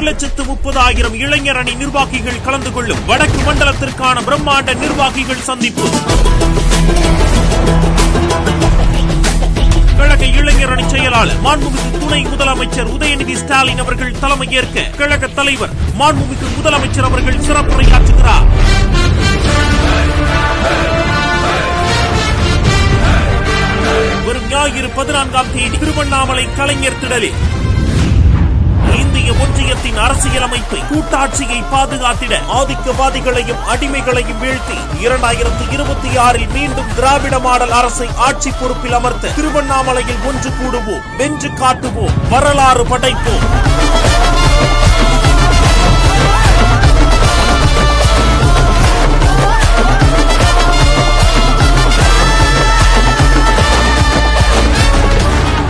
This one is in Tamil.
6,30,000 இளைஞர் அணி நிர்வாகிகள் கலந்து கொள்ளும் வடக்கு மண்டலத்திற்கான பிரம்மாண்ட நிர்வாகிகள் சந்திப்பு. கழக இளைஞர் அணி செயலாளர் மாண்புமிகு துணை முதலமைச்சர் உதயநிதி ஸ்டாலின் அவர்கள் தலைமையேற்க கழக தலைவர் மாண்புமிகு முதலமைச்சர் அவர்கள் சிறப்புரையாற்றுகிறார். வரும் ஞாயிறு 14ஆம் தேதி திருவண்ணாமலை கலைஞர் திடலில் இந்திய ஒன்றியத்தின் அரசியலமைப்பை கூட்டாட்சியை பாதுகாத்திட ஆதிக்கவாதிகளையும் அடிமைகளையும் வீழ்த்தி 2026 மீண்டும் திராவிட மாடல் அரசை ஆட்சி பொறுப்பில் அமர்த்த திருவண்ணாமலையில் ஒன்று கூடுவோம், வென்று காட்டுவோம், வரலாறு படைப்போம்.